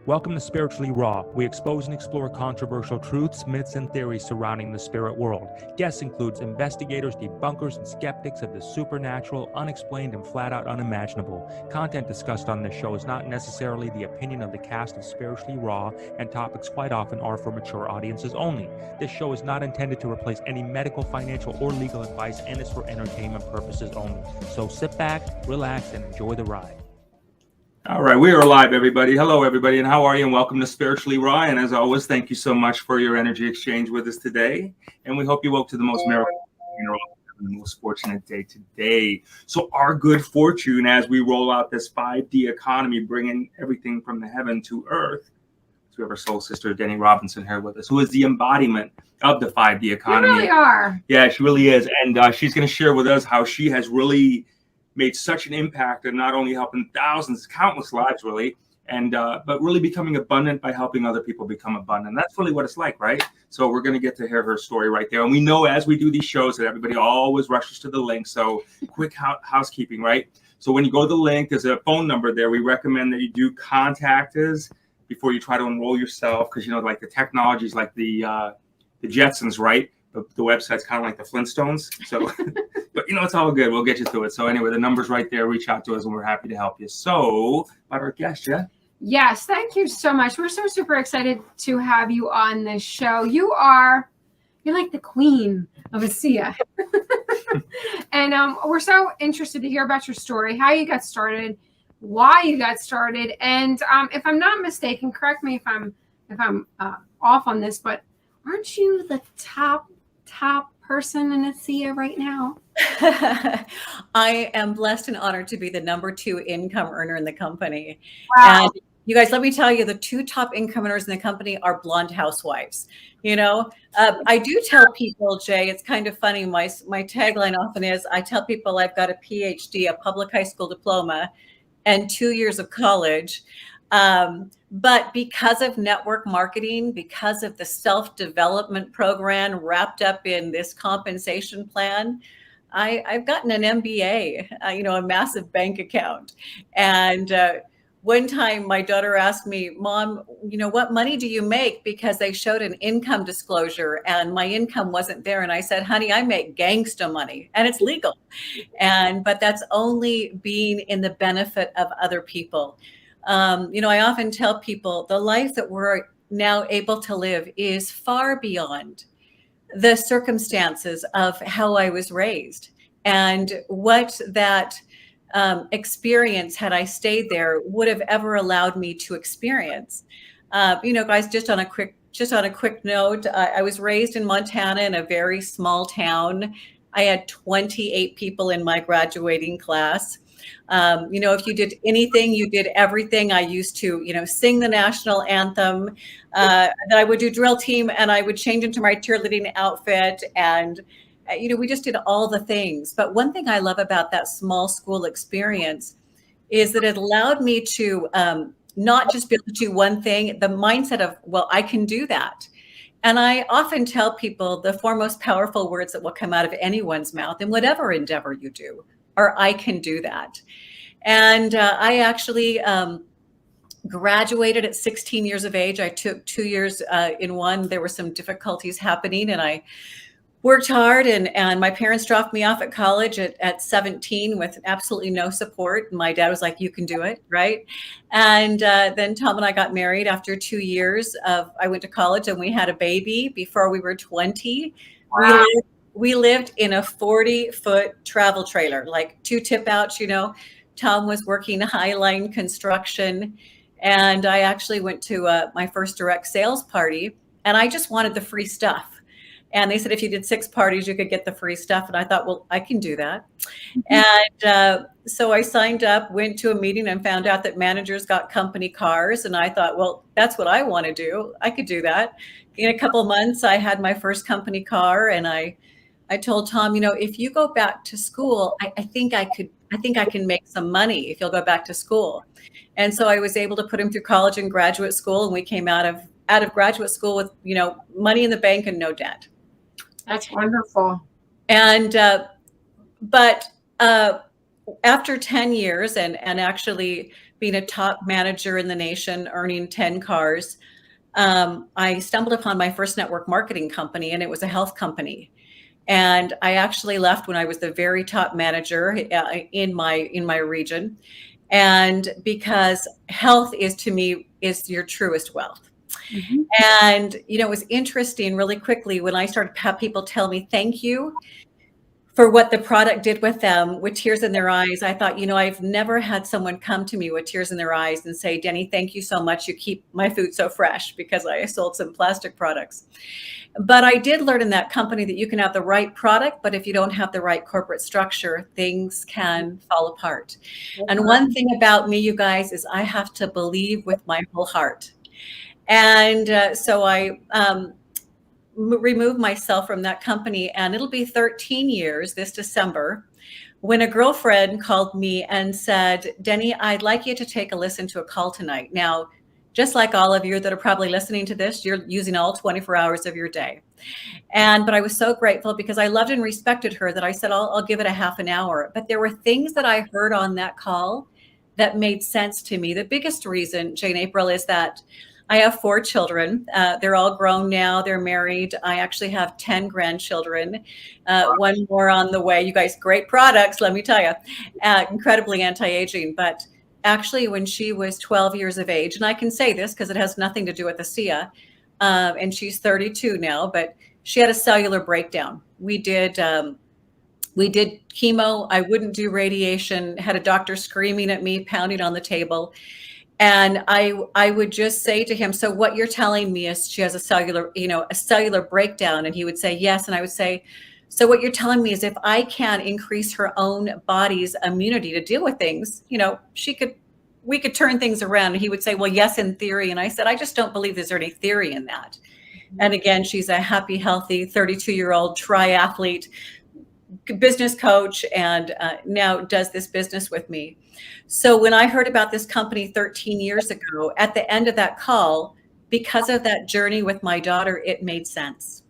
Welcome to Spiritually Raw. We expose and explore controversial truths, myths, and theories surrounding the spirit world. Guests includes investigators, debunkers, and skeptics of the supernatural, unexplained, and flat-out unimaginable. Content discussed on this show is not necessarily the opinion of the cast of Spiritually Raw, and topics quite often are for mature audiences only. This show is not intended to replace any medical, financial, or legal advice and is for entertainment purposes only. So sit back, relax, and enjoy the ride. All right, we are live, everybody. Hello, everybody, and how are you? And welcome to Spiritually Raw. And as always, thank you so much for your energy exchange with us today. And we hope you woke to the most miracle, the most fortunate day today. So our good fortune as we roll out this 5D economy, bringing everything from the heaven to earth. So we have our soul sister, Deni Robinson, here with us, who is the embodiment of the 5D economy. You really are. Yeah, she really is. And she's going to share with us how she has really made such an impact in not only helping thousands, countless lives, really, and but really becoming abundant by helping other people become abundant. That's really what it's like, right? So we're going to get to hear her story right there. And we know as we do these shows that everybody always rushes to the link. So quick housekeeping, right? So when you go to the link, there's a phone number there. We recommend that you do contact us before you try to enroll yourself, because, you know, like the technology is like the Jetsons, right? The website's kind of like the Flintstones. So, but you know, it's all good. We'll get you through it. So anyway, the number's right there. Reach out to us and we're happy to help you. So about our guest, yeah? Yes, thank you so much. We're so super excited to have you on this show. You're like the queen of ASEA. And we're so interested to hear about your story, how you got started, why you got started. And if I'm not mistaken, correct me if I'm off on this, but aren't you the top person in ASEA right now? I am blessed and honored to be the #2 income earner in the company. Wow. And you guys, let me tell you, the 2 top income earners in the company are blonde housewives. You know, I do tell people, Jay, it's kind of funny. My tagline often is, I tell people I've got a PhD, a public high school diploma, and 2 years of college. But because of network marketing, because of the self-development program wrapped up in this compensation plan, I've gotten an MBA, a massive bank account. And one time my daughter asked me, Mom, what money do you make? Because they showed an income disclosure and my income wasn't there. And I said, honey, I make gangsta money and it's legal. But that's only being in the benefit of other people. I often tell people the life that we're now able to live is far beyond the circumstances of how I was raised and what that experience, had I stayed there, would have ever allowed me to experience. Guys, just on a quick note, I was raised in Montana in a very small town. I had 28 people in my graduating class. If you did anything, you did everything. I used to, sing the national anthem. Then I would do drill team and I would change into my cheerleading outfit. And, we just did all the things. But one thing I love about that small school experience is that it allowed me to not just be able to do one thing, the mindset of, well, I can do that. And I often tell people the 4 most powerful words that will come out of anyone's mouth in whatever endeavor you do are, I can do that. And I actually graduated at 16 years of age. I took 2 years in one. There were some difficulties happening and I worked hard and my parents dropped me off at college at 17 with absolutely no support. My dad was like, you can do it, right? And then Tom and I got married after 2 years I went to college and we had a baby before we were 20. Wow. We lived in a 40-foot travel trailer, like 2 tip outs, Tom was working Highline construction. And I actually went to my first direct sales party and I just wanted the free stuff. And they said, if you did 6 parties, you could get the free stuff. And I thought, well, I can do that. Mm-hmm. And so I signed up, went to a meeting and found out that managers got company cars. And I thought, well, that's what I want to do. I could do that. In a couple of months, I had my first company car. And I told Tom, if you go back to school, I think I can make some money if you'll go back to school. And so I was able to put him through college and graduate school. And we came out of graduate school with, money in the bank and no debt. That's wonderful. And, but after 10 years and actually being a top manager in the nation, earning 10 cars, I stumbled upon my first network marketing company, and it was a health company. And I actually left when I was the very top manager in my region. And because health is, to me, is your truest wealth. Mhm. And, it was interesting really quickly when I started to have people tell me thank you for what the product did with them with tears in their eyes. I thought, I've never had someone come to me with tears in their eyes and say, Deni, thank you so much. You keep my food so fresh, because I sold some plastic products. But I did learn in that company that you can have the right product, but if you don't have the right corporate structure, things can fall apart. And one thing about me, you guys, is I have to believe with my whole heart. And so I removed myself from that company, and it'll be 13 years this December when a girlfriend called me and said, Deni, I'd like you to take a listen to a call tonight. Now, just like all of you that are probably listening to this, you're using all 24 hours of your day. But I was so grateful because I loved and respected her that I said, I'll give it a half an hour. But there were things that I heard on that call that made sense to me. The biggest reason, Jane April, is that I have 4 children. They're all grown now. They're married. I actually have 10 grandchildren, one more on the way. You guys, great products, let me tell you, incredibly anti-aging. But actually, when she was 12 years of age, and I can say this because it has nothing to do with ASEA, and she's 32 now, but she had a cellular breakdown. We did chemo. I wouldn't do radiation, had a doctor screaming at me, pounding on the table. And I would just say to him, so what you're telling me is she has a cellular breakdown? And he would say, yes. And I would say, so what you're telling me is if I can increase her own body's immunity to deal with things, we could turn things around. And he would say, well, yes, in theory. And I said, I just don't believe there's any theory in that. And again, she's a happy, healthy 32-year-old triathlete, business coach, and now does this business with me. So when I heard about this company 13 years ago, at the end of that call, because of that journey with my daughter, it made sense.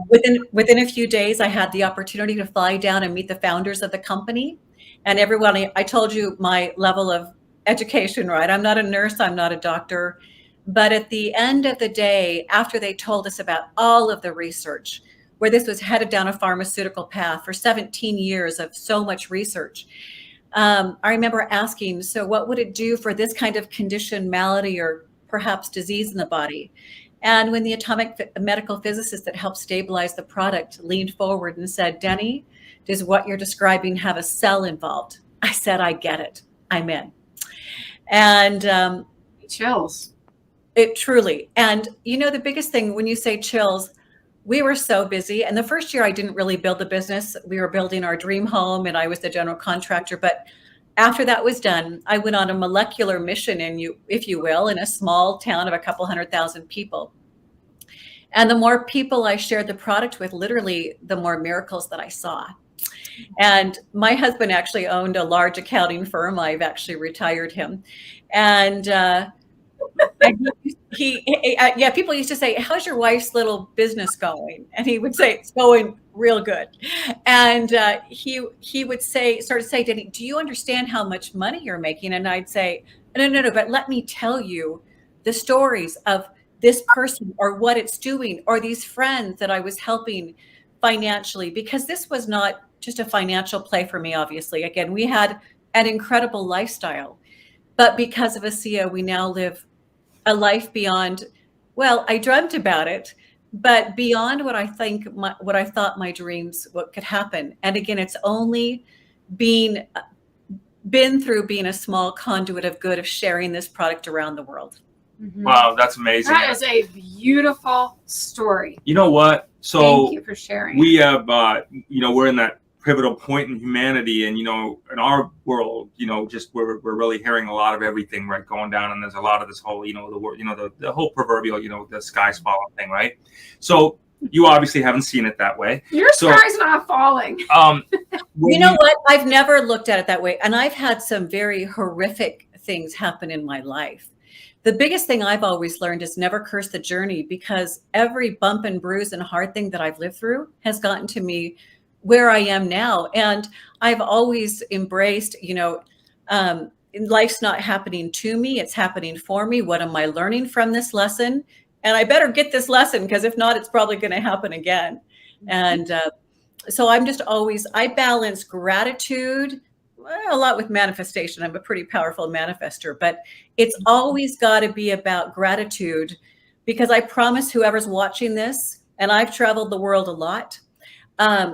Within a few days, I had the opportunity to fly down and meet the founders of the company. And everyone, I told you my level of education, right? I'm not a nurse, I'm not a doctor. But at the end of the day, after they told us about all of the research, where this was headed down a pharmaceutical path for 17 years of so much research, I remember asking, so what would it do for this kind of condition, malady, or perhaps disease in the body? And when the atomic medical physicist that helped stabilize the product leaned forward and said, Deni, does what you're describing have a cell involved? I said, I get it. I'm in. And chills. It truly. And the biggest thing when you say chills, we were so busy. And the first year I didn't really build the business. We were building our dream home and I was the general contractor. But after that was done, I went on a molecular mission, if you will, in a small town of a couple 100,000 people. And the more people I shared the product with, literally, the more miracles that I saw. And my husband actually owned a large accounting firm. I've actually retired him. And people used to say, how's your wife's little business going? And he would say, it's going real good. And he would start to say, Deni, do you understand how much money you're making? And I'd say, no, but let me tell you the stories of this person or what it's doing, or these friends that I was helping financially, because this was not just a financial play for me, obviously. Again, we had an incredible lifestyle, but because of ASEA, we now live a life beyond, well, I dreamt about it, but beyond what I thought my dreams, what could happen. And again, it's only been through being a small conduit of good, of sharing this product around the world. Mm-hmm. Wow, that's amazing. That is a beautiful story. You know what? So thank you for sharing. We have, we're in that pivotal point in humanity, and in our world, just we're really hearing a lot of everything, right, going down, and there's a lot of this whole, the whole proverbial, the sky's falling thing, right? So you obviously haven't seen it that way. Your sky's not falling. You know what? I've never looked at it that way, and I've had some very horrific things happen in my life. The biggest thing I've always learned is never curse the journey, because every bump and bruise and hard thing that I've lived through has gotten to me where I am now. And I've always embraced, life's not happening to me, it's happening for me. What am I learning from this lesson? And I better get this lesson, because if not, it's probably going to happen again. And so I'm just always, I balance gratitude a lot with manifestation. I'm a pretty powerful manifester, but it's always got to be about gratitude, because I promise whoever's watching this, and I've traveled the world a lot,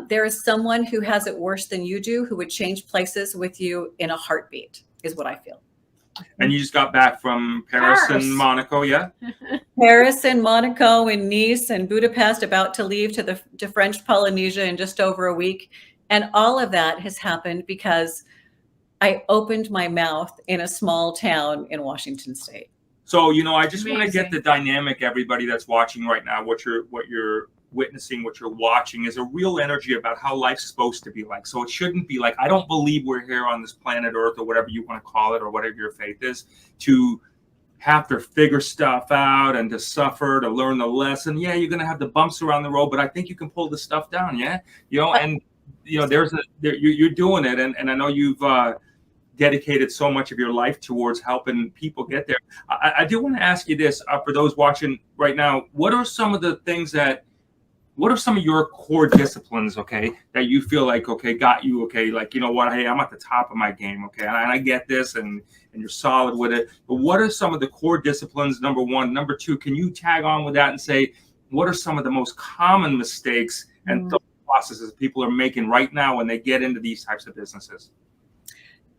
there is someone who has it worse than you do, who would change places with you in a heartbeat, is what I feel. And you just got back from Paris and Monaco, yeah? Paris and Monaco and Nice and Budapest, about to leave to French Polynesia in just over a week. And all of that has happened because I opened my mouth in a small town in Washington State. So, I just want to get the dynamic, everybody that's watching right now, what you're witnessing, what you're watching is a real energy about how life's supposed to be like. So it shouldn't be like, I don't believe we're here on this planet Earth, or whatever you want to call it, or whatever your faith is, to have to figure stuff out and to suffer, to learn the lesson. Yeah, you're going to have the bumps around the road, but I think you can pull the stuff down. Yeah. And you're doing it. And I know you've dedicated so much of your life towards helping people get there. I do want to ask you this, for those watching right now, what are some of the things what are some of your core disciplines, okay, that you feel like, okay, got you, okay, like, you know what, hey, I'm at the top of my game, okay, and I get this, and you're solid with it. But what are some of the core disciplines, number one? Number two, can you tag on with that and say, what are some of the most common mistakes and thought processes people are making right now when they get into these types of businesses?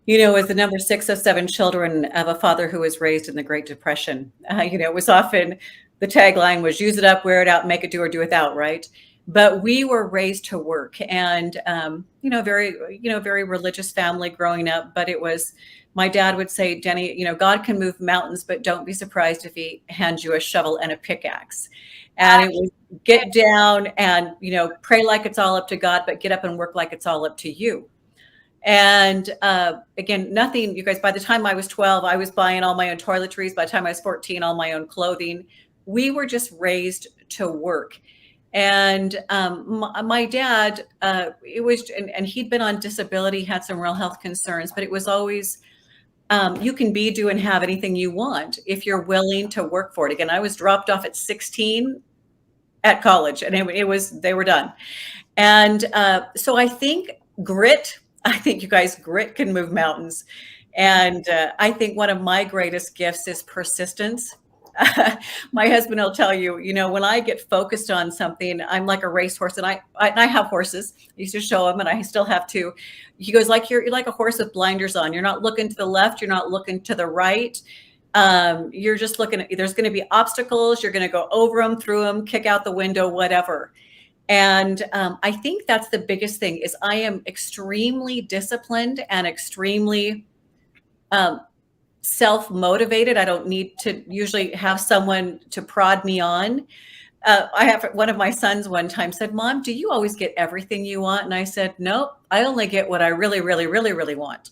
As the number 6 of 7 children of a father who was raised in the Great Depression, it was often, the tagline was, use it up, wear it out, make it do or do without, right? But we were raised to work, and, very religious family growing up. But it was, my dad would say, Deni, God can move mountains, but don't be surprised if he hands you a shovel and a pickaxe. And it was get down and, pray like it's all up to God, but get up and work like it's all up to you. And again, nothing, you guys, by the time I was 12, I was buying all my own toiletries. By the time I was 14, all my own clothing. We were just raised to work. And my dad, it was, and he'd been on disability, had some real health concerns, but it was always, you can be, do, and have anything you want if you're willing to work for it. Again, I was dropped off at 16 at college, and they were done. And so I think you guys, grit can move mountains. And I think one of my greatest gifts is persistence. My husband will tell you, when I get focused on something, I'm like a racehorse, and I have horses. I used to show him, and I still have to. He goes, you're like a horse with blinders on. You're not looking to the left. You're not looking to the right. You're just looking at, there's going to be obstacles. You're going to go over them, through them, kick out the window, whatever. And I think that's the biggest thing, is I am extremely disciplined and extremely self-motivated. I don't need to usually have someone to prod me on. I have one of my sons one time said, Mom, do you always get everything you want? And I said, nope, I only get what I really, really, really, really want.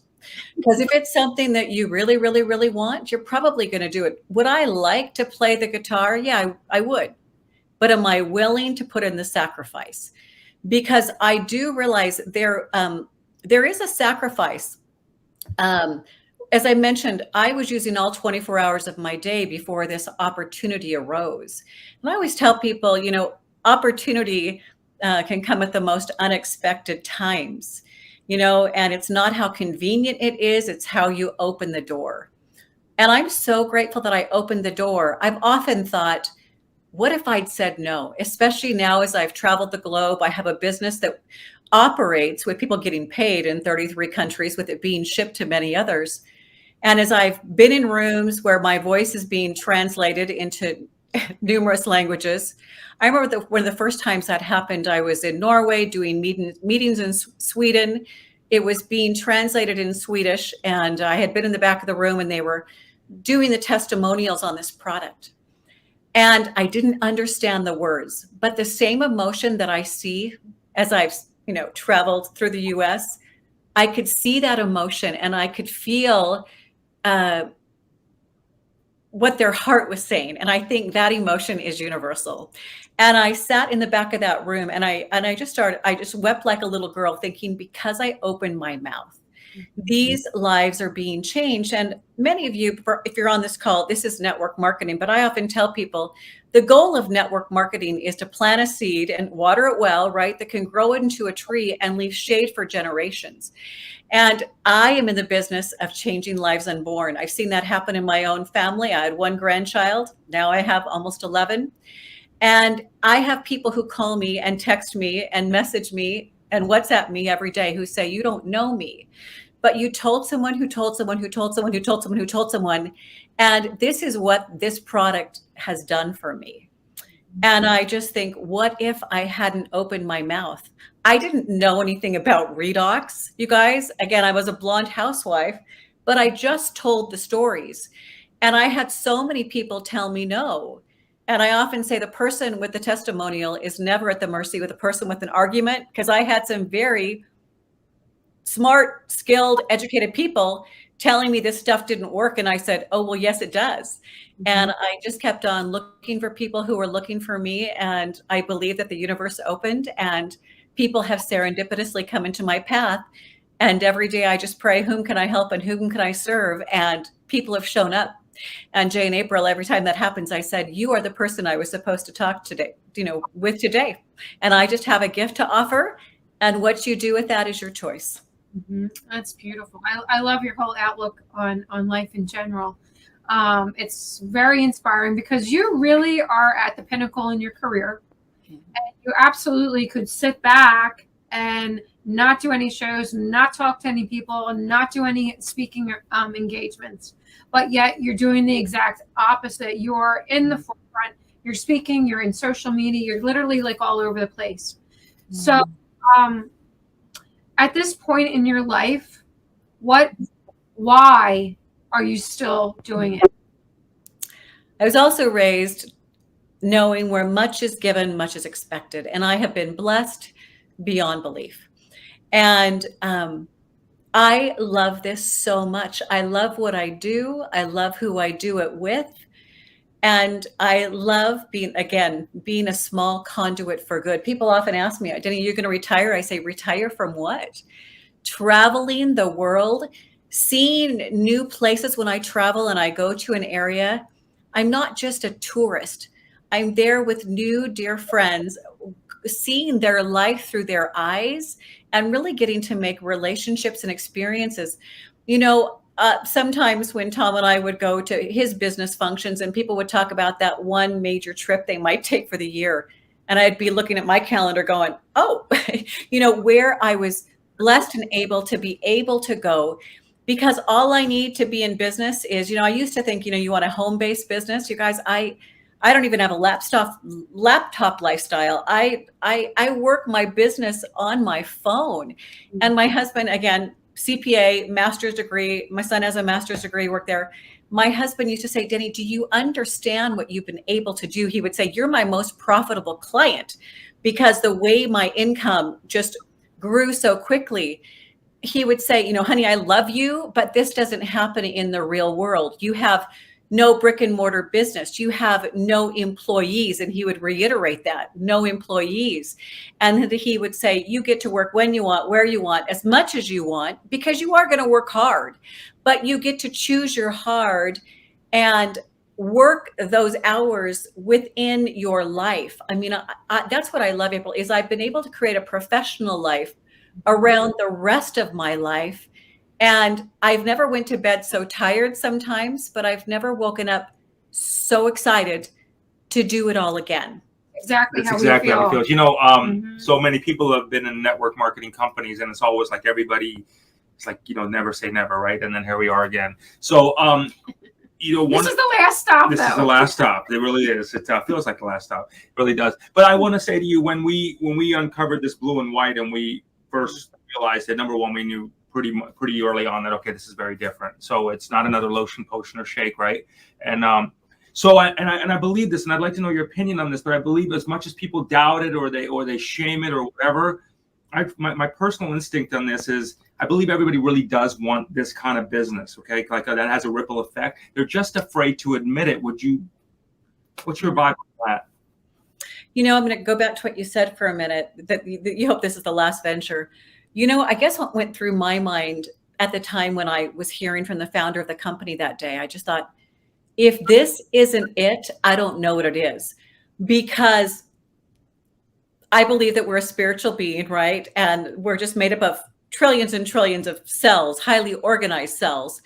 Because if it's something that you really, really, really want, you're probably going to do it. Would I like to play the guitar? Yeah, I would. But am I willing to put in the sacrifice? Because I do realize there is a sacrifice. As I mentioned, I was using all 24 hours of my day before this opportunity arose. And I always tell people, opportunity can come at the most unexpected times, and it's not how convenient it is, it's how you open the door. And I'm so grateful that I opened the door. I've often thought, what if I'd said no? Especially now, as I've traveled the globe, I have a business that operates with people getting paid in 33 countries, with it being shipped to many others. And as I've been in rooms where my voice is being translated into numerous languages, I remember one of the first times that happened, I was in Norway doing meetings in Sweden. It was being translated in Swedish, and I had been in the back of the room, and they were doing the testimonials on this product. And I didn't understand the words, but the same emotion that I see as I've, traveled through the US, I could see that emotion, and I could feel what their heart was saying. And I think that emotion is universal. And I sat in the back of that room, and I just wept like a little girl, thinking, because I opened my mouth, These lives are being changed. And many of you, if you're on this call, this is network marketing, but I often tell people the goal of network marketing is to plant a seed and water it well, right? That can grow into a tree and leave shade for generations. And I am in the business of changing lives unborn. I've seen that happen in my own family. I had one grandchild. Now I have almost 11. And I have people who call me and text me and message me and WhatsApp me every day who say, you don't know me, but you told someone who told someone who told someone who told someone who told someone. And this is what this product has done for me. And I just think, what if I hadn't opened my mouth? I didn't know anything about redox, you guys. Again, I was a blonde housewife, but I just told the stories. And I had so many people tell me no. And I often say the person with the testimonial is never at the mercy with the person with an argument, because I had some very smart, skilled, educated people telling me this stuff didn't work. And I said, oh, well, yes, it does. And I just kept on looking for people who were looking for me. And I believe that the universe opened and people have serendipitously come into my path. And every day I just pray, whom can I help and whom can I serve? And people have shown up. And Jay and April, every time that happens, I said, you are the person I was supposed to talk today, with today. And I just have a gift to offer. And what you do with that is your choice. That's beautiful. I love your whole outlook on life in general. It's very inspiring because you really are at the pinnacle in your career. And you absolutely could sit back and not do any shows, not talk to any people, and not do any speaking engagements. But yet you're doing the exact opposite. You're in the forefront. You're speaking. You're in social media. You're literally like all over the place. So at this point in your life, why are you still doing it? I was also raised knowing where much is given, much is expected. And I have been blessed beyond belief. And I love this so much. I love what I do. I love who I do it with. And I love being a small conduit for good. People often ask me, Deni, you're going to retire? I say, retire from what? Traveling the world, seeing new places. When I travel and I go to an area, I'm not just a tourist. I'm there with new dear friends, seeing their life through their eyes and really getting to make relationships and experiences. Sometimes when Tom and I would go to his business functions and people would talk about that one major trip they might take for the year. And I'd be looking at my calendar going, oh, where I was blessed and able to go, because all I need to be in business is, I used to think, you want a home-based business. You guys, I don't even have a laptop lifestyle. I work my business on my phone. And my husband, again, CPA, master's degree. My son has a master's degree, worked there. My husband used to say, Deni, do you understand what you've been able to do? He would say, you're my most profitable client, because the way my income just grew so quickly. He would say, honey, I love you, but this doesn't happen in the real world. You have no brick and mortar business. You have no employees. And he would reiterate that, no employees. And he would say, you get to work when you want, where you want, as much as you want, because you are going to work hard, but you get to choose your hard and work those hours within your life. I mean, that's what I love, April, is I've been able to create a professional life around the rest of my life. And I've never went to bed so tired sometimes, but I've never woken up so excited to do it all again. Exactly. That's how exactly how we it feels. So many people have been in network marketing companies, and it's always like everybody, it's like, never say never, right? And then here we are again. So, this is the last stop. This is the last stop. It really is. It feels like the last stop. It really does. But I want to say to you, when we uncovered this blue and white, and we first realized that, number one, we knew pretty early on that, okay, this is very different. So it's not another lotion, potion, or shake, right? And I believe this, and I'd like to know your opinion on this. But I believe, as much as people doubt it or they shame it or whatever, my personal instinct on this is, I believe everybody really does want this kind of business. Okay, like that has a ripple effect. They're just afraid to admit it. What's your vibe on that? I'm going to go back to what you said for a minute, that you hope this is the last venture. I guess what went through my mind at the time when I was hearing from the founder of the company that day. I just thought, if this isn't it, I don't know what it is, because I believe that we're a spiritual being, right? And we're just made up of trillions and trillions of cells, highly organized cells.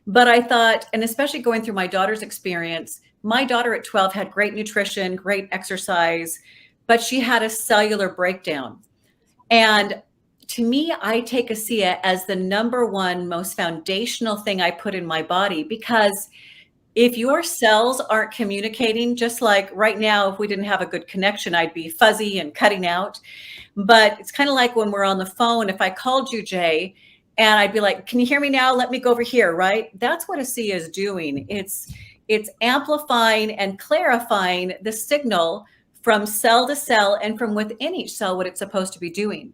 But I thought, and especially going through my daughter's experience, my daughter at 12 had great nutrition, great exercise, but she had a cellular breakdown. And to me, I take ASEA as the number one most foundational thing I put in my body, because if your cells aren't communicating, just like right now, if we didn't have a good connection, I'd be fuzzy and cutting out. But it's kind of like when we're on the phone, if I called you, Jay, and I'd be like, can you hear me now? Let me go over here, right? That's what ASEA is doing. It's amplifying and clarifying the signal from cell to cell and from within each cell what it's supposed to be doing.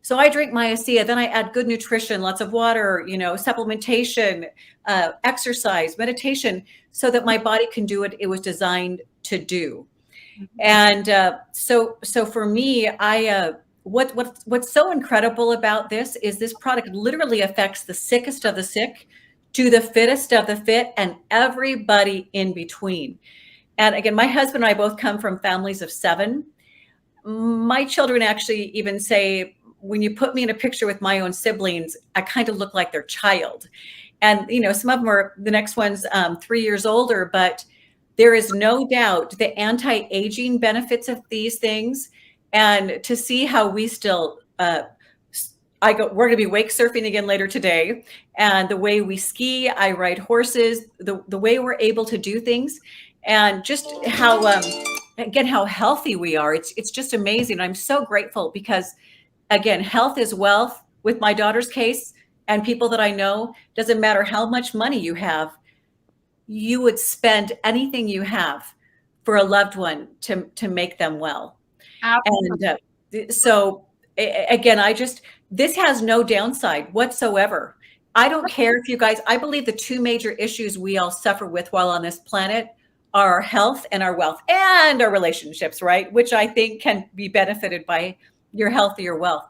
So I drink my ASEA, then I add good nutrition, lots of water, supplementation, exercise, meditation, so that my body can do what it was designed to do. And so for me, what's so incredible about this is this product literally affects the sickest of the sick to the fittest of the fit and everybody in between. And again, my husband and I both come from families of 7. My children actually even say, when you put me in a picture with my own siblings, I kind of look like their child. And, some of them are, the next one's 3 years older, but there is no doubt the anti-aging benefits of these things. And to see how we still, we're going to be wake surfing again later today. And the way we ski, I ride horses, the way we're able to do things, and just how, again, how healthy we are. It's just amazing. I'm so grateful because, again, health is wealth. With my daughter's case and people that I know, doesn't matter how much money you have, you would spend anything you have for a loved one to make them well. Absolutely. And so again, this has no downside whatsoever. I don't care if you guys, I believe the 2 major issues we all suffer with while on this planet are our health and our wealth and our relationships, right? Which I think can be benefited by your health or your wealth.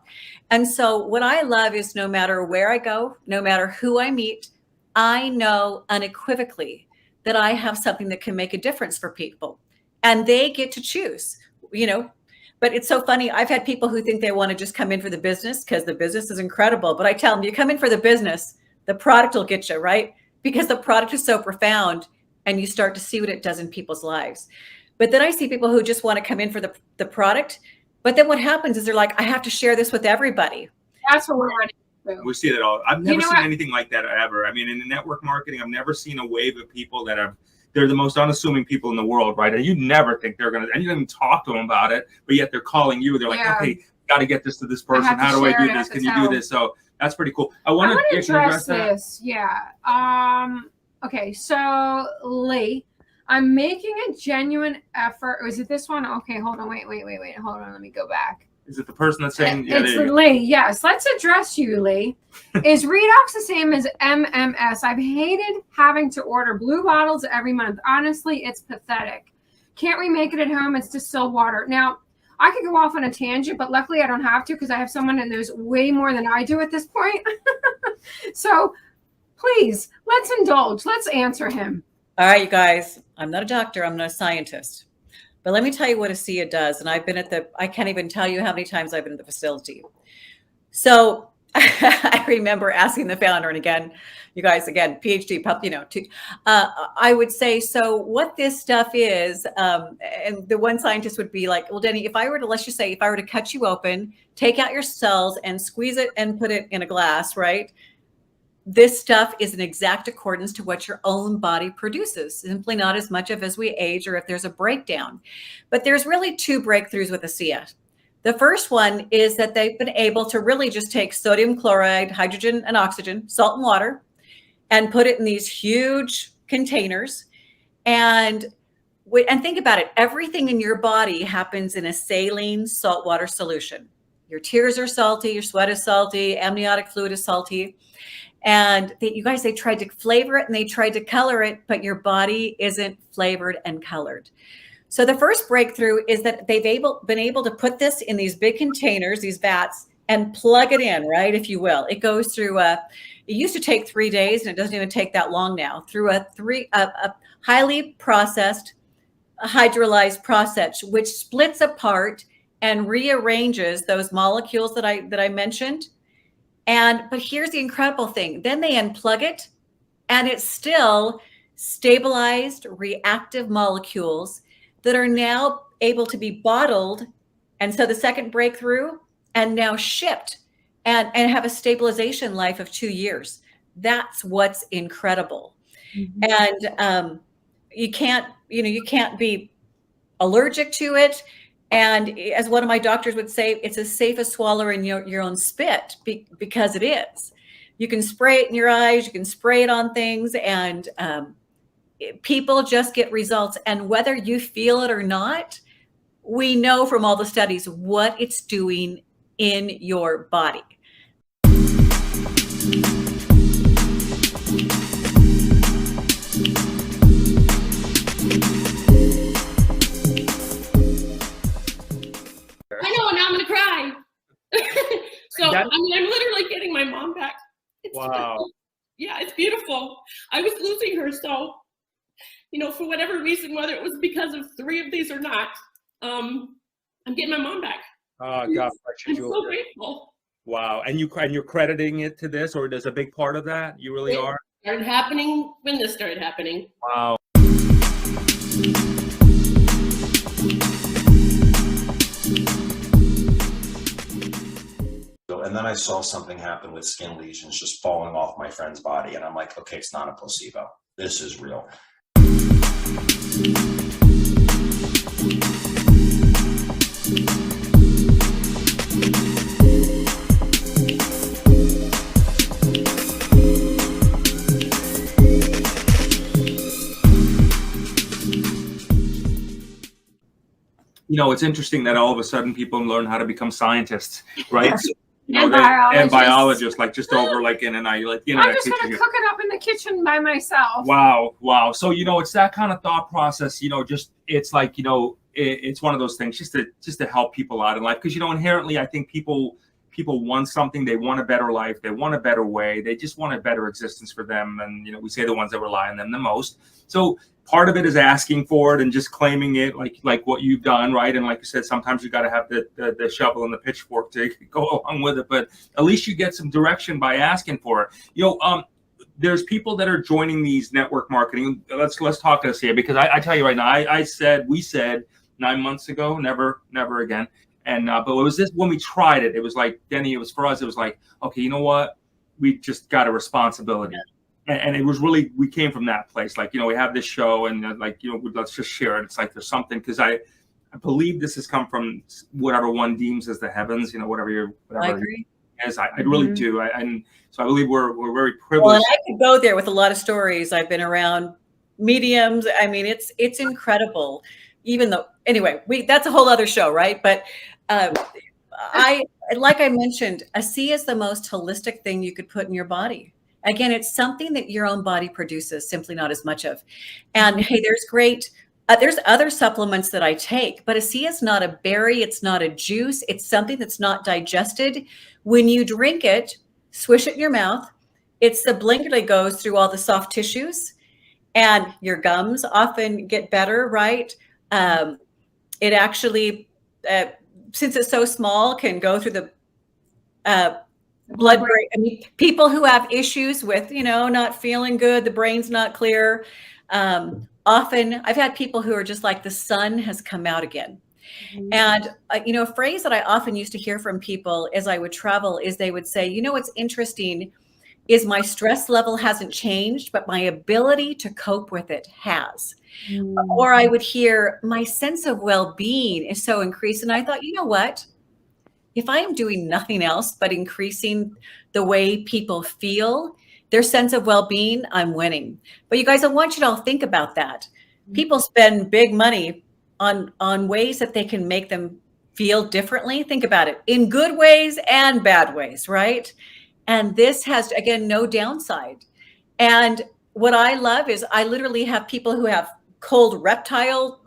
And so what I love is no matter where I go, no matter who I meet, I know unequivocally that I have something that can make a difference for people, and they get to choose, But it's so funny. I've had people who think they want to just come in for the business because the business is incredible. But I tell them, you come in for the business, the product will get you, right? Because the product is so profound and you start to see what it does in people's lives. But then I see people who just want to come in for the product. But then what happens is they're like, I have to share this with everybody. That's what we're running through. We see that all. I've never seen anything like that ever. I mean, in the network marketing, I've never seen a wave of people that they're the most unassuming people in the world, right? And you never think they're going to, and you don't even talk to them about it, but yet they're calling you. They're like, okay, got to get this to this person. How do I do this? Can you do this? So that's pretty cool. I want to address this. Yeah. Okay. So Lee, I'm making a genuine effort. Was it this one? Okay. Hold on. Wait. Hold on. Let me go back. Is it the person that's saying? It's Lee. Yes. Let's address you, Lee. Is redox the same as MMS? I've hated having to order blue bottles every month. Honestly, it's pathetic. Can't we make it at home? It's distilled water. Now, I could go off on a tangent, but luckily I don't have to because I have someone that knows way more than I do at this point. So please, let's indulge. Let's answer him. All right, you guys. I'm not a doctor. I'm not a scientist. But let me tell you what ASEA does. And I've been I can't even tell you how many times I've been at the facility. So I remember asking the founder, and again, you guys, again, PhD, I would say, so what this stuff is, and the one scientist would be like, well, Deni, if I were to cut you open, take out your cells and squeeze it and put it in a glass, right? This stuff is in exact accordance to what your own body produces, simply not as much of as we age or if there's a breakdown. But there's really 2 breakthroughs with ASEA. The first one is that they've been able to really just take sodium chloride, hydrogen and oxygen, salt and water, and put it in these huge containers. And think about it. Everything in your body happens in a saline saltwater solution. Your tears are salty, your sweat is salty, amniotic fluid is salty. And you guys, they tried to flavor it and they tried to color it, but your body isn't flavored and colored. So the first breakthrough is that they've been able to put this in these big containers, these vats, and plug it in, right, if you will. It goes through it used to take 3 days, and it doesn't even take that long now, through a highly processed, hydrolyzed process, which splits apart and rearranges those molecules that I mentioned. But here's the incredible thing. Then they unplug it, and it's still stabilized reactive molecules that are now able to be bottled. And so the second breakthrough, and now shipped and have a stabilization life of 2 years. That's what's incredible. And you can't be allergic to it. And as one of my doctors would say, it's as safe as swallowing your own spit, because it is. You can spray it in your eyes, you can spray it on things, and people just get results. And whether you feel it or not, we know from all the studies what it's doing in your body. I know, now I'm gonna cry. So I mean, I'm literally getting my mom back. Wow. Yeah, it's beautiful. I was losing her, so for whatever reason, whether it was because of 3 of these or not, I'm getting my mom back. Oh, God bless you, I'm Julie. so grateful. Wow. And you're crediting it to this, or there's a big part of that? You really are? It started happening when this started happening. Wow. And then I saw something happen with skin lesions just falling off my friend's body. And I'm like, okay, it's not a placebo. This is real. It's interesting that all of a sudden people learn how to become scientists, right? And biologists, like just over like in an eye, like I'm just gonna cook it up in the kitchen by myself. Wow. So it's that kind of thought process. It's like it's one of those things just to help people out in life, because inherently I think people want something. They want a better life. They want a better way. They just want a better existence for them. And we say the ones that rely on them the most. So part of it is asking for it and just claiming it, like what you've done, right? And like you said, sometimes you got to have the shovel and the pitchfork to go along with it. But at least you get some direction by asking for it. There's people that are joining these network marketing. Let's talk ASEA, because I tell you right now, we said 9 months ago, never again. And but it was this when we tried it. It was like, Deni, it was for us. It was like, okay, you know what? We just got a responsibility. And it was really, we came from that place. Like, we have this show and let's just share it. It's like there's something, because I believe this has come from whatever one deems as the heavens, whatever I agree. As I really do. And so I believe we're very privileged. Well, and I could go there with a lot of stories. I've been around mediums. I mean, it's incredible. Even though, anyway, that's a whole other show, right? But like I mentioned, ASEA is the most holistic thing you could put in your body. Again, it's something that your own body produces, simply not as much of. And hey, there's other supplements that I take, but ASEA is not a berry. It's not a juice. It's something that's not digested. When you drink it, swish it in your mouth. It's the blinker that goes through all the soft tissues, and your gums often get better, right? It actually, since it's so small, can go through the blood-brain. I mean, people who have issues with, not feeling good, the brain's not clear. Often, I've had people who are just like, the sun has come out again. And, a phrase that I often used to hear from people as I would travel is they would say, what's interesting is my stress level hasn't changed, but my ability to cope with it has. Or I would hear, my sense of well-being is so increased. And I thought, you know what? If I am doing nothing else but increasing the way people feel, their sense of well-being, I'm winning. But you guys, I want you to all think about that. People spend big money on ways that they can make them feel differently. Think about it, in good ways and bad ways, right? And this has, again, no downside. And what I love is I literally have people who have cold reptile,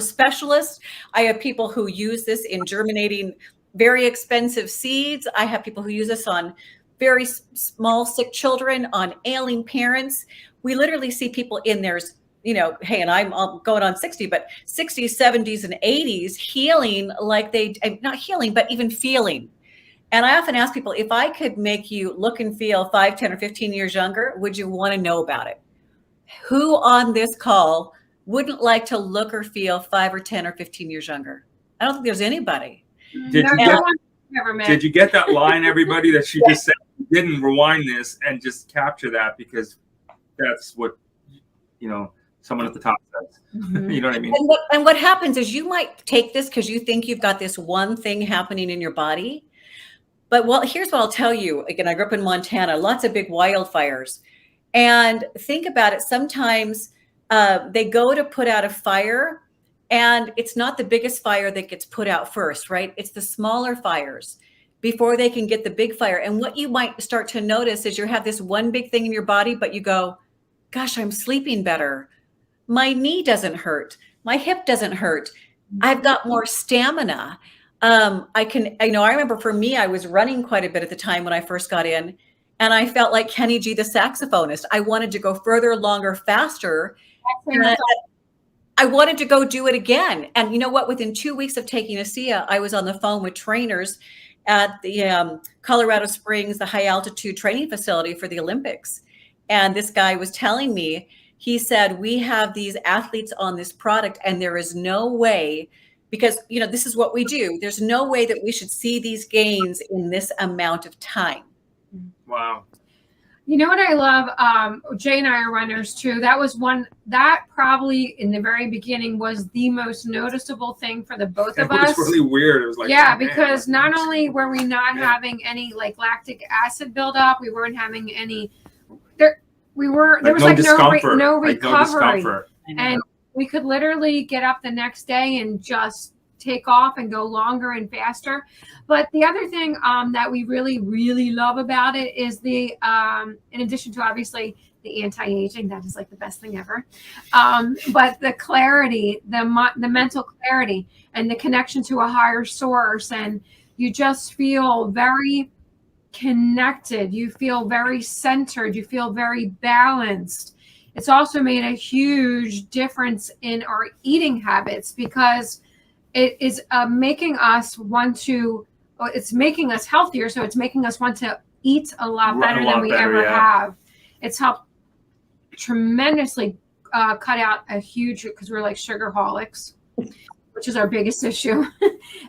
specialists. I have people who use this in germinating very expensive seeds. I have people who use this on very small, sick children, on ailing parents. We literally see people in theirs, you know, hey, and I'm going on 60, but 60s, 70s, and 80s healing like not healing, but even feeling. And I often ask people, if I could make you look and feel 5, 10, or 15 years younger, would you want to know about it? Who on this call wouldn't like to look or feel 5 or 10 or 15 years younger? I don't think there's anybody. Did you get that line, everybody, that she just said? Didn't rewind this and just capture that, because that's what, you know, someone at the top says. Mm-hmm. You know what I mean? And what happens is you might take this because you think you've got this one thing happening in your body. But well, here's what I'll tell you. Again, I grew up in Montana, lots of big wildfires. And think about it. Sometimes they go to put out a fire, and it's not the biggest fire that gets put out first, right? It's the smaller fires before they can get the big fire. And what you might start to notice is you have this one big thing in your body, but you go, gosh, I'm sleeping better. My knee doesn't hurt. My hip doesn't hurt. I've got more stamina. I remember for me, I was running quite a bit at the time when I first got in, and I felt like Kenny G, the saxophonist. I wanted to go further, longer, faster. I wanted to go do it again. And you know what? Within 2 weeks of taking ASEA, I was on the phone with trainers at the Colorado Springs, the high altitude training facility for the Olympics. And this guy was telling me, he said, we have these athletes on this product, and there is no way, because, you know, this is what we do. There's no way that we should see these gains in this amount of time. Wow. You know what I love? Jay and I are runners too. That was one that probably in the very beginning was the most noticeable thing for the both of us. It was really weird. It was like, yeah, oh, man, because not only were we not having any like lactic acid buildup, we weren't having any. There was like no recovery, and we could literally get up the next day and just take off and go longer and faster. But the other thing that we really, really love about it is the, in addition to obviously the anti-aging, that is like the best thing ever. But the clarity, the mental clarity and the connection to a higher source. And you just feel very connected. You feel very centered. You feel very balanced. It's also made a huge difference in our eating habits, because it is making us want to, it's making us healthier. So it's making us want to eat a lot better than we ever have. It's helped tremendously cut out a huge, because we're like sugarholics, which is our biggest issue.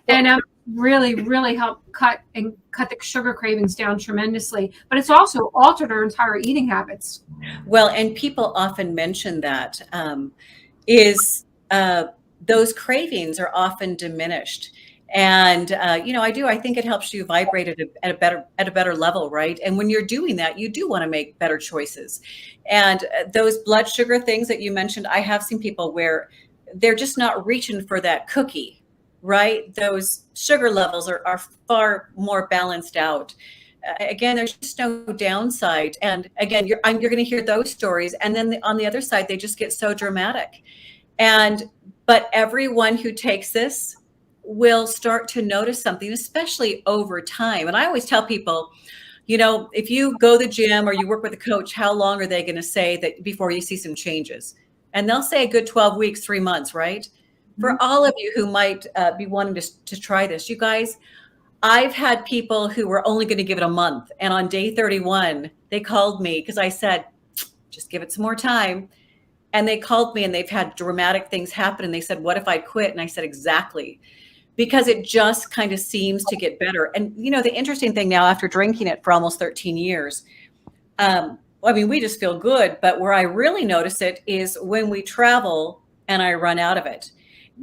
And really, really helped cut the sugar cravings down tremendously. But it's also altered our entire eating habits. Well, and people often mention that those cravings are often diminished. And, I think it helps you vibrate at a better level, right? And when you're doing that, you do want to make better choices. And those blood sugar things that you mentioned, I have seen people where they're just not reaching for that cookie, right? Those sugar levels are far more balanced out. Again, there's just no downside. And again, you're going to hear those stories. And then on the other side, they just get so dramatic. But everyone who takes this will start to notice something, especially over time. And I always tell people, if you go to the gym or you work with a coach, how long are they going to say that before you see some changes? And they'll say a good 12 weeks, 3 months, right? Mm-hmm. For all of you who might be wanting to try this, you guys, I've had people who were only going to give it a month. And on day 31, they called me because I said, just give it some more time. And they called me and they've had dramatic things happen. And they said, what if I quit? And I said, exactly. Because it just kind of seems to get better. And, the interesting thing now, after drinking it for almost 13 years, we just feel good. But where I really notice it is when we travel and I run out of it.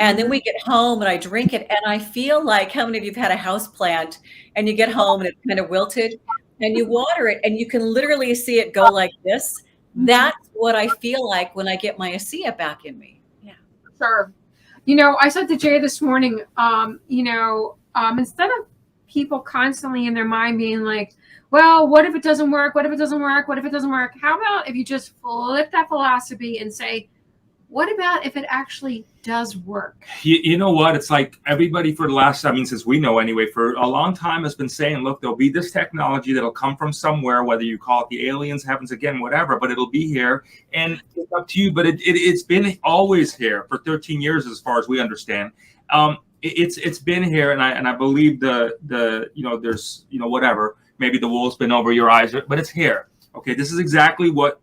And then we get home and I drink it. And I feel like, how many of you have had a house plant and you get home and it's kind of wilted and you water it and you can literally see it go like this? That's what I feel like when I get my ASEA back in me. Yeah. Sure. I said to Jay this morning, instead of people constantly in their mind being like, well, what if it doesn't work? What if it doesn't work? What if it doesn't work? How about if you just flip that philosophy and say, what about if it actually does work? You know what? It's like everybody for the last, I mean, since we know anyway, for a long time has been saying, look, there'll be this technology that'll come from somewhere, whether you call it the aliens, heavens again, whatever, but it'll be here. And it's up to you. But it's been always here for 13 years, as far as we understand. It's been here. And I believe the you know, there's, you know, whatever, maybe the wool's been over your eyes, but it's here. Okay. This is exactly what,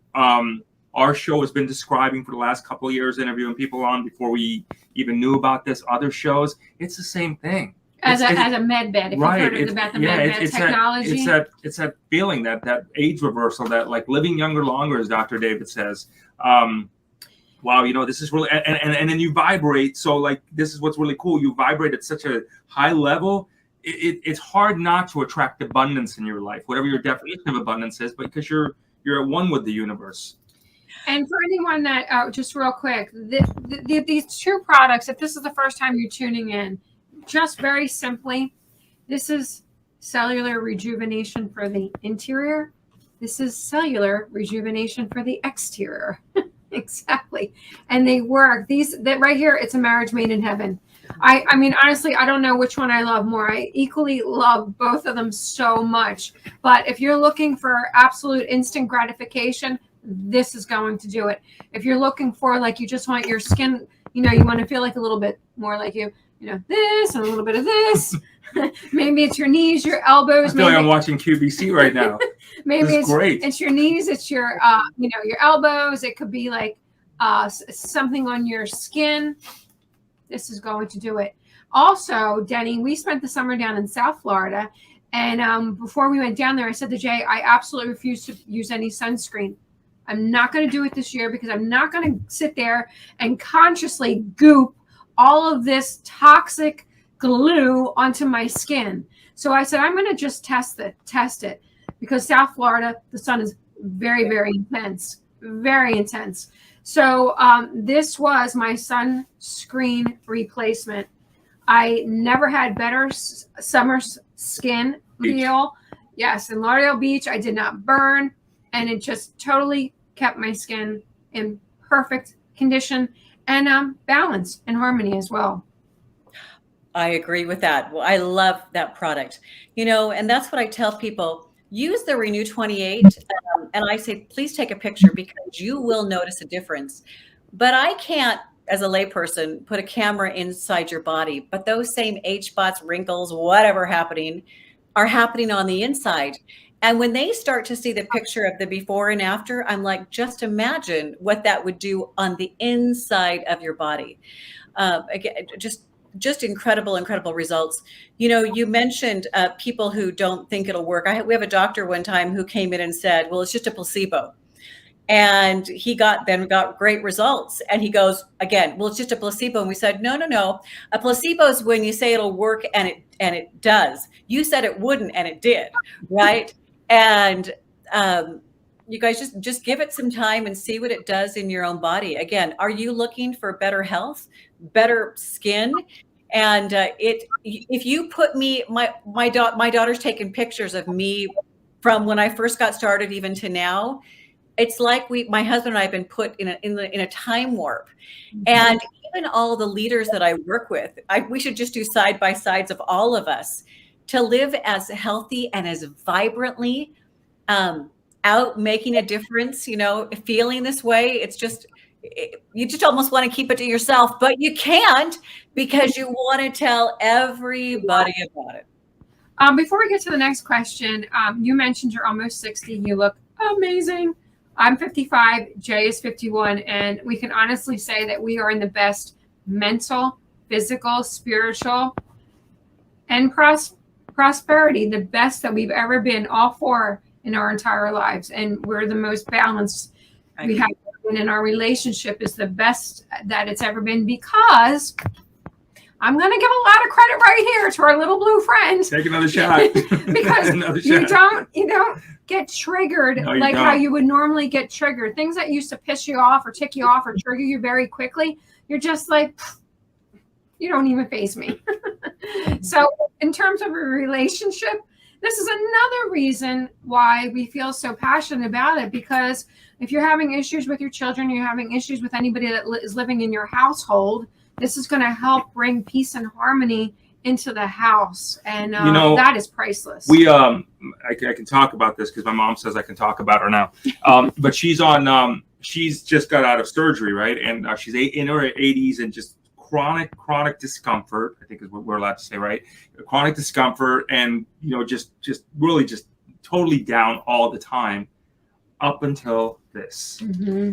our show has been describing for the last couple of years, interviewing people on before we even knew about this. Other shows, it's the same thing. As a med bed, if right. you've heard about the med bed technology. It's that feeling, that age reversal, that like living younger longer, as Dr. David says. Wow, you know, this is really, and then you vibrate. So like, this is what's really cool. You vibrate at such a high level. It's hard not to attract abundance in your life, whatever your definition of abundance is, but because you're at one with the universe. And for anyone that, just real quick, these two products, if this is the first time you're tuning in, just very simply, this is cellular rejuvenation for the interior. This is cellular rejuvenation for the exterior. Exactly. And they work. That right here, it's a marriage made in heaven. I mean, honestly, I don't know which one I love more. I equally love both of them so much. But if you're looking for absolute instant gratification, this is going to do it. If you're looking for, like, you just want your skin, you know, you want to feel like a little bit more like you know, this and a little bit of this. Maybe it's your knees, your elbows. I feel like I'm watching QVC right now. Maybe it's your knees, it's your, you know, your elbows. It could be like something on your skin. This is going to do it. Also, Deni, we spent the summer down in South Florida. And before we went down there, I said to Jay, I absolutely refuse to use any sunscreen. I'm not going to do it this year because I'm not going to sit there and consciously goop all of this toxic glue onto my skin. So I said, I'm going to just test it because South Florida, the sun is very, very intense, very intense. So this was my sunscreen replacement. I never had better summer skin feel. Yes, in Lauderdale Beach, I did not burn, and it just totally kept my skin in perfect condition and balance and harmony as well. I agree with that. Well, I love that product. You know, and that's what I tell people. Use the Renew 28, and I say, please take a picture because you will notice a difference. But I can't, as a layperson, put a camera inside your body. But those same age spots, wrinkles, whatever are happening on the inside. And when they start to see the picture of the before and after, I'm like, just imagine what that would do on the inside of your body. Again, just incredible results. You know, you mentioned people who don't think it'll work. We have a doctor one time who came in and said, well, it's just a placebo. And he got great results. And he goes, again, well, it's just a placebo. And we said, no. A placebo is when you say it'll work and it does. You said it wouldn't and it did, right? And you guys just give it some time and see what it does in your own body. Again, are you looking for better health, better skin? And if you put me, my daughter's taken pictures of me from when I first got started even to now. It's like my husband and I have been put in a time warp. Mm-hmm. And even all the leaders that I work with, we should just do side by sides of all of us to live as healthy and as vibrantly out making a difference, you know, feeling this way. It's just, you just almost want to keep it to yourself, but you can't because you want to tell everybody about it. Before we get to the next question, you mentioned you're almost 60. You look amazing. I'm 55, Jay is 51, and we can honestly say that we are in the best mental, physical, spiritual, and prosperity, the best that we've ever been, all four in our entire lives. And we're the most balanced we have been, and our relationship is the best that it's ever been because I'm going to give a lot of credit right here to our little blue friend. Take another shot. Because you don't get triggered like how you would normally get triggered. Things that used to piss you off or tick you off or trigger you very quickly, you're just like, you don't even faze me. So in terms of a relationship, This is another reason why we feel so passionate about it, because if you're having issues with your children, you're having issues with anybody that is living in your household, this is going to help bring peace and harmony into the house. And that is priceless. We I can talk about this because my mom says I can talk about her now. But she's on she's just got out of surgery, right? And she's in her 80s and just chronic discomfort, I think is what we're allowed to say, right? Chronic discomfort, and just really just totally down all the time up until this.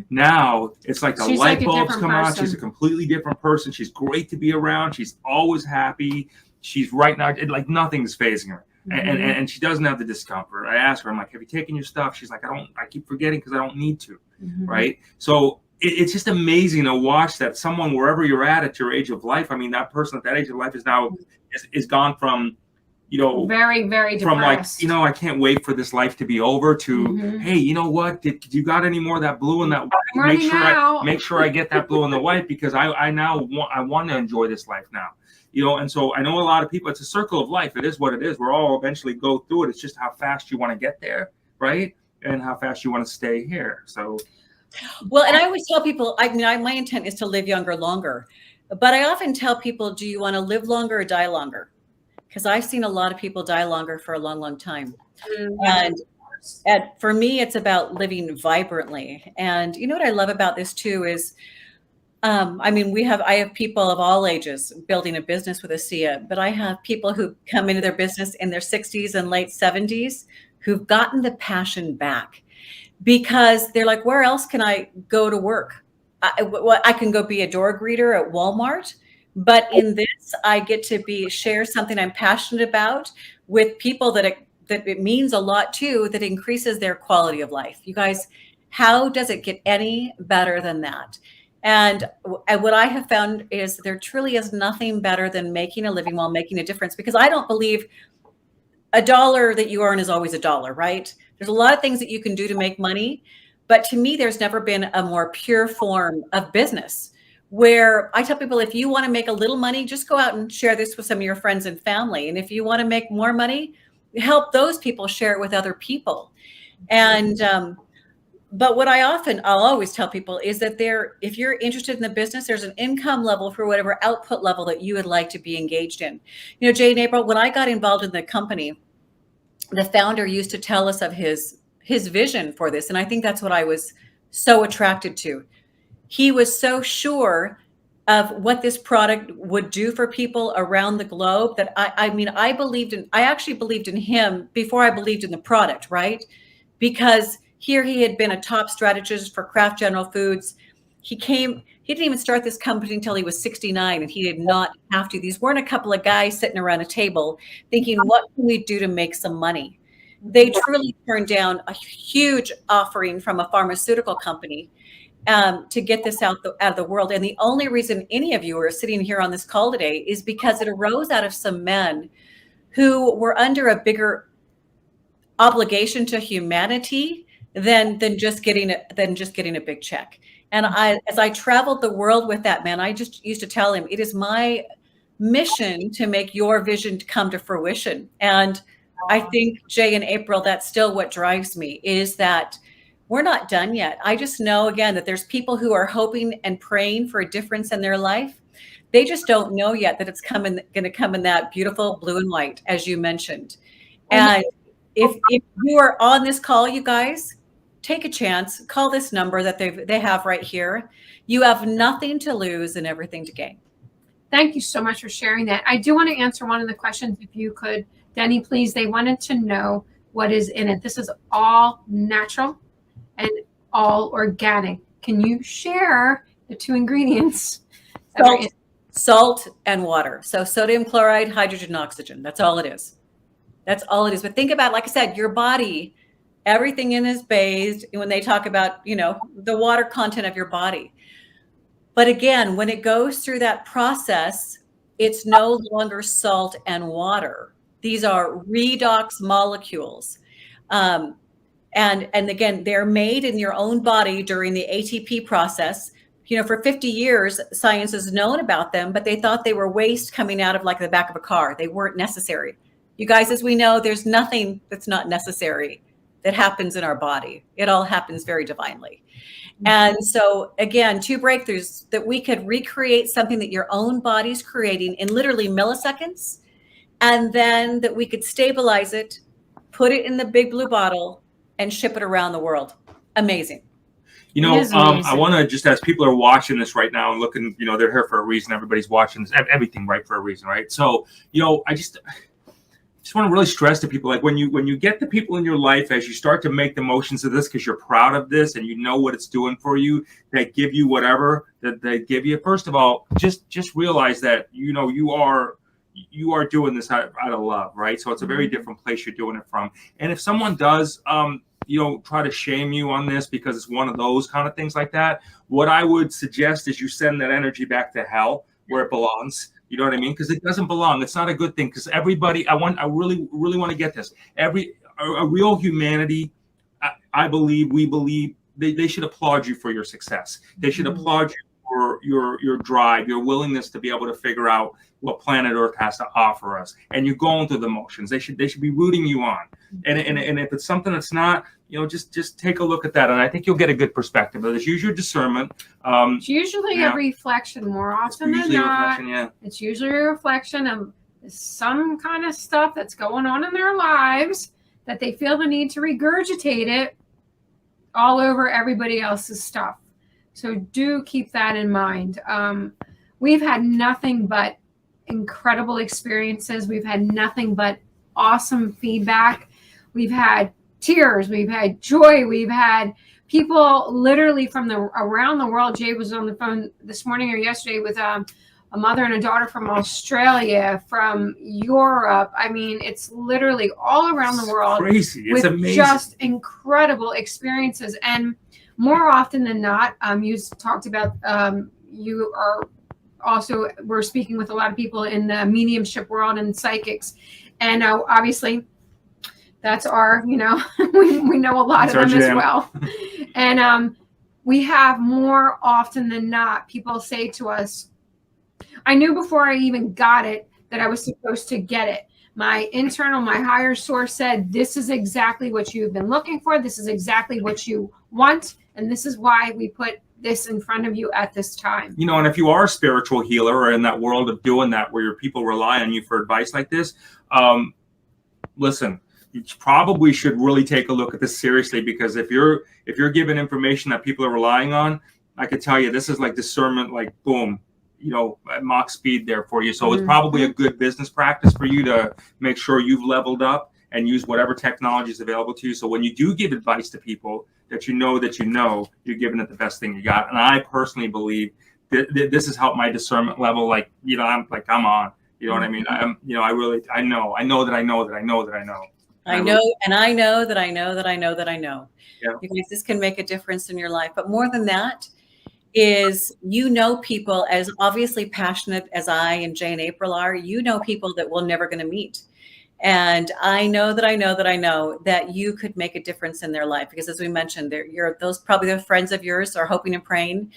Now it's like the light bulbs come on. She's a completely different person. She's great to be around. She's always happy. She's right now like nothing's phasing her. And she doesn't have the discomfort. I asked her, I'm like, have you taken your stuff? She's like, I keep forgetting because I don't need to. Right. So it's just amazing to watch that someone, wherever you're at your age of life, I mean, that person at that age of life is now is gone from, very, very depressed. From like, I can't wait for this life to be over to, hey, you know what? Did you got any more of that blue and that white? Make sure I get that blue and the white, because I want to enjoy this life now. And so I know a lot of people, it's a circle of life. It is what it is. We're all eventually go through it. It's just how fast you want to get there, right? And how fast you want to stay here. So. Well, and I always tell people, my intent is to live younger, longer. But I often tell people, do you want to live longer or die longer? Because I've seen a lot of people die longer for a long, long time. And for me, it's about living vibrantly. And you know what I love about this too is, I have people of all ages building a business with ASEA, but I have people who come into their business in their 60s and late 70s who've gotten the passion back, because they're like, where else can I go to work? I can go be a door greeter at Walmart, but in this, I get to share something I'm passionate about with people that it means a lot to, that increases their quality of life. You guys, how does it get any better than that? And what I have found is there truly is nothing better than making a living while making a difference, because I don't believe a dollar that you earn is always a dollar, right? There's a lot of things that you can do to make money, but to me, there's never been a more pure form of business where I tell people, if you want to make a little money, just go out and share this with some of your friends and family. And if you want to make more money, help those people share it with other people. And, but what I'll always tell people is that if you're interested in the business, there's an income level for whatever output level that you would like to be engaged in. Jay and April, when I got involved in the company, the founder used to tell us of his vision for this. And I think that's what I was so attracted to. He was so sure of what this product would do for people around the globe that I actually believed in him before I believed in the product, right? Because here he had been a top strategist for Kraft General Foods. He didn't even start this company until he was 69, and he did not have to. These weren't a couple of guys sitting around a table thinking, what can we do to make some money? They truly turned down a huge offering from a pharmaceutical company to get this out of the world. And the only reason any of you are sitting here on this call today is because it arose out of some men who were under a bigger obligation to humanity than just getting a big check. And as I traveled the world with that man, I just used to tell him, it is my mission to make your vision come to fruition. And I think, Jay and April, that's still what drives me, is that we're not done yet. I just know, again, that there's people who are hoping and praying for a difference in their life. They just don't know yet that it's going to come in that beautiful blue and white, as you mentioned. And if you are on this call, you guys, take a chance, call this number that they have right here. You have nothing to lose and everything to gain. Thank you so much for sharing that. I do want to answer one of the questions, if you could, Deni, please. They wanted to know what is in it. This is all natural and all organic. Can you share the two ingredients? Salt and water. So sodium chloride, hydrogen, oxygen. That's all it is. That's all it is. But think about, like I said, your body, everything in is bathed when they talk about, the water content of your body. But again, when it goes through that process, it's no longer salt and water. These are redox molecules. And again, they're made in your own body during the ATP process. For 50 years, science has known about them, but they thought they were waste coming out of like the back of a car. They weren't necessary. You guys, as we know, there's nothing that's not necessary that happens in our body. It all happens very divinely. And so again, 2 breakthroughs that we could recreate something that your own body's creating in literally milliseconds, and then that we could stabilize it, put it in the big blue bottle, and ship it around the world. Amazing. You know, I want to just, as people are watching this right now and looking, you know, they're here for a reason. Everybody's watching this, everything right for a reason, right? So, you know, I just want to really stress to people, like when you get the people in your life, as you start to make the motions of this because you're proud of this and you know what it's doing for you, that give you whatever that they give you. First of all, just realize that, you know, you are doing this out of love, right? So it's a very different place you're doing it from. And if someone does, you know, try to shame you on this because it's one of those kind of things like that, what I would suggest is you send that energy back to hell where it belongs. You know what I mean? Because it doesn't belong. It's not a good thing. Because everybody, I really want to get this. A real humanity, we believe they should applaud you for your success. They should applaud you for your drive, your willingness to be able to figure out what planet Earth has to offer us. And you're going through the motions. They should be rooting you on. And if it's something that's not, you know, just take a look at that, and I think you'll get a good perspective of this. Use your discernment. It's usually a reflection more often than not. It's usually a reflection of some kind of stuff that's going on in their lives that they feel the need to regurgitate it all over everybody else's stuff. So do keep that in mind. We've had nothing but incredible experiences. We've had nothing but awesome feedback. We've had tears, we've had joy, we've had people literally from around the world. Jay was on the phone this morning or yesterday with a mother and a daughter from Australia, from Europe. I mean, it's literally all around the world. Crazy. It's amazing. Just incredible experiences. And more often than not, you talked about you are also, we're speaking with a lot of people in the mediumship world and psychics, and obviously that's our, you know, we know a lot of them as well. And we have more often than not, people say to us, I knew before I even got it that I was supposed to get it. My higher source said, this is exactly what you've been looking for. This is exactly what you want. And this is why we put this in front of you at this time. You know, and if you are a spiritual healer or in that world of doing that, where your people rely on you for advice like this, listen, you probably should really take a look at this seriously, because if you're given information that people are relying on, I could tell you this is like discernment, like boom, you know, at Mach speed there for you. So it's probably a good business practice for you to make sure you've leveled up and use whatever technology is available to you. So when you do give advice to people, that you know you're giving it the best thing you got. And I personally believe that this has helped my discernment level. Like, you know, I'm on. You know what I mean? I know that I know. Yeah. Because this can make a difference in your life. But more than that is, you know, people as obviously passionate as I and Jay and April are, you know, people that we're never going to meet. And I know that you could make a difference in their life, because as we mentioned, those probably the friends of yours are hoping and praying.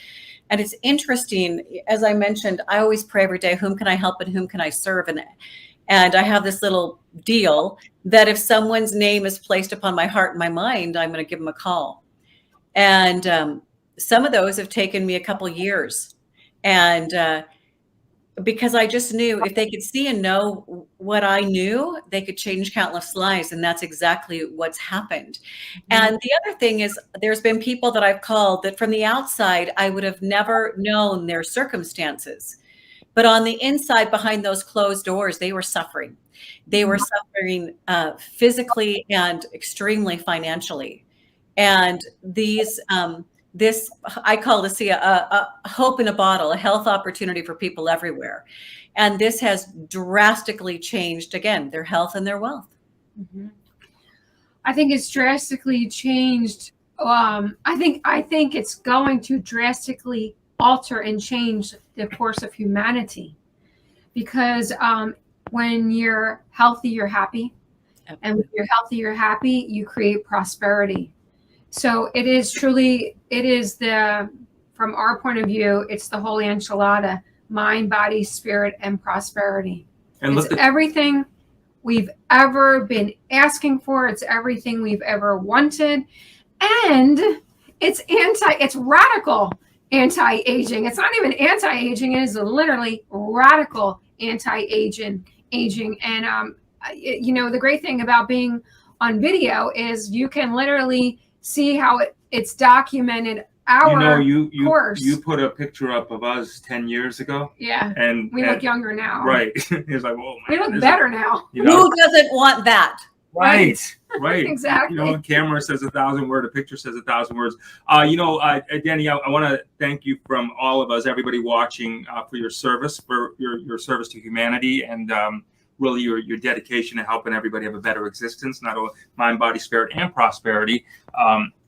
And it's interesting, as I mentioned, I always pray every day, whom can I help and whom can I serve? And I have this little deal that if someone's name is placed upon my heart and my mind, I'm going to give them a call. And some of those have taken me a couple years. And because I just knew if they could see and know what I knew, they could change countless lives. And that's exactly what's happened. And the other thing is, there's been people that I've called that from the outside, I would have never known their circumstances. But on the inside, behind those closed doors, they were suffering. They were suffering physically and extremely financially. And this, I call ASEA a hope in a bottle, a health opportunity for people everywhere. And this has drastically changed, again, their health and their wealth. I think it's drastically changed. I think it's going to drastically alter and change the course of humanity, because when you're healthy, you're happy. And when you're healthy, you're happy, you create prosperity. So it is from our point of view, it's the holy enchilada: mind, body, spirit, and prosperity. And it's everything we've ever been asking for. It's everything we've ever wanted. And it's radical anti-aging. It's not even anti-aging. It is literally radical anti-aging. And, you know, the great thing about being on video is you can literally see how it's documented our course. You put a picture up of us 10 years ago. Yeah. And we look younger now. Right. It's like, oh we my look better now. You know? Who doesn't want that? Right. Exactly. You know, a camera says 1,000 words, a picture says 1,000 words. You know, Deni, I want to thank you from all of us, everybody watching, for your service, for your service to humanity, and really your dedication to helping everybody have a better existence, not only mind, body, spirit, and prosperity.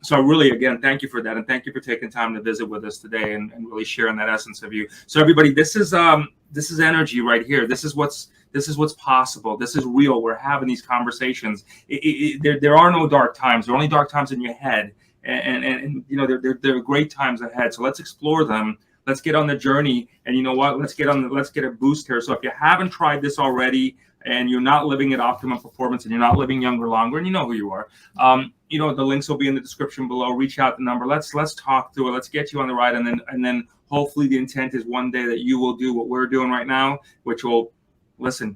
So really, again, thank you for that, and thank you for taking time to visit with us today and really sharing that essence of you. So everybody, this is energy right here. This is what's possible. This is real. We're having these conversations. There are no dark times. There are only dark times in your head, and you know there are great times ahead. So let's explore them. Let's get on the journey, and you know what? Let's get a boost here. So if you haven't tried this already, and you're not living at optimum performance, and you're not living younger longer, and you know who you are, you know the links will be in the description below. Reach out the number. Let's talk through it. Let's get you on the ride, and then hopefully the intent is one day that you will do what we're doing right now, which will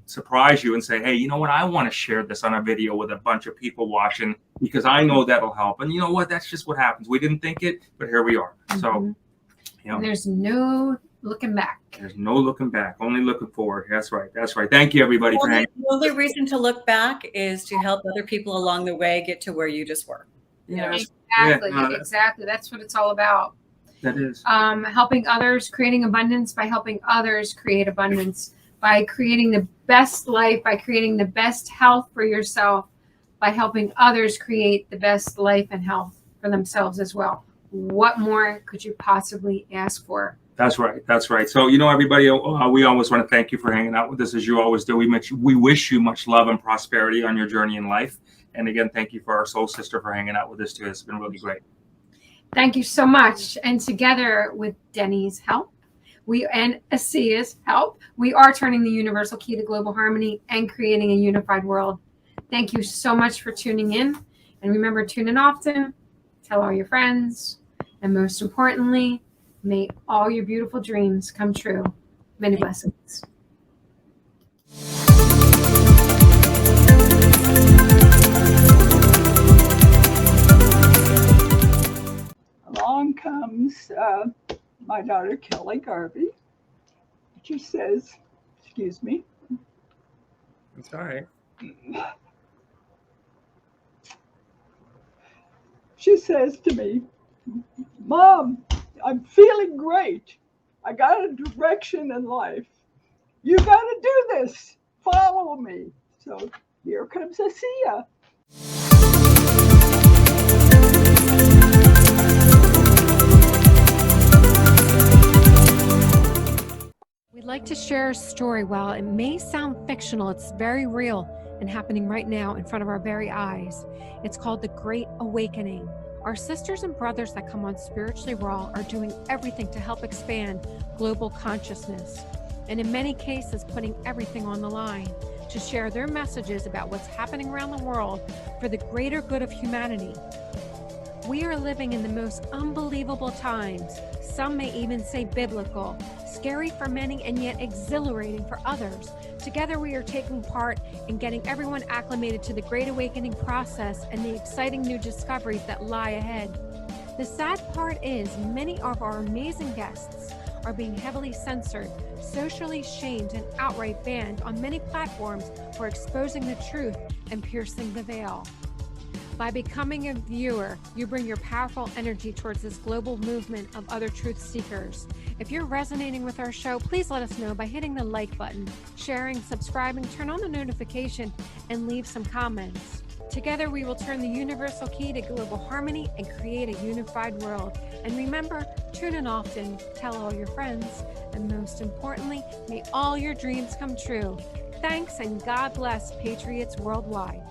surprise you and say, hey, you know what? I want to share this on a video with a bunch of people watching because I know that'll help. And you know what? That's just what happens. We didn't think it, but here we are. So. You know, there's no looking back. There's no looking back, only looking forward. That's right. That's right. Thank you, everybody, for hanging. The only reason to look back is to help other people along the way get to where you just were. Yeah. Exactly. Exactly. That's what it's all about. That is. Helping others, creating abundance by helping others create abundance, by creating the best life, by creating the best health for yourself, by helping others create the best life and health for themselves as well. What more could you possibly ask for? That's right. That's right. So, you know, everybody, we always want to thank you for hanging out with us as you always do. We wish you much love and prosperity on your journey in life. And again, thank you for our soul sister for hanging out with us too. It's been really great. Thank you so much. And together with Deni's help, and ASEA's help, we are turning the universal key to global harmony and creating a unified world. Thank you so much for tuning in. And remember, tune in often, tell all your friends, and most importantly, may all your beautiful dreams come true. Many blessings. Along comes my daughter, Kelly Garvey. She says, excuse me. It's all right. She says to me, Mom, I'm feeling great. I got a direction in life. You got to do this. Follow me. So here comes ASEA. We'd like to share a story. While it may sound fictional, it's very real and happening right now in front of our very eyes. It's called The Great Awakening. Our sisters and brothers that come on Spiritually Raw are doing everything to help expand global consciousness, and in many cases putting everything on the line to share their messages about what's happening around the world for the greater good of humanity. We are living in the most unbelievable times. Some may even say biblical, scary for many and yet exhilarating for others. Together we are taking part in getting everyone acclimated to the Great Awakening process and the exciting new discoveries that lie ahead. The sad part is many of our amazing guests are being heavily censored, socially shamed, and outright banned on many platforms for exposing the truth and piercing the veil. By becoming a viewer, you bring your powerful energy towards this global movement of other truth seekers. If you're resonating with our show, please let us know by hitting the like button, sharing, subscribing, turn on the notification, and leave some comments. Together, we will turn the universal key to global harmony and create a unified world. And remember, tune in often, tell all your friends, and most importantly, may all your dreams come true. Thanks, and God bless Patriots worldwide.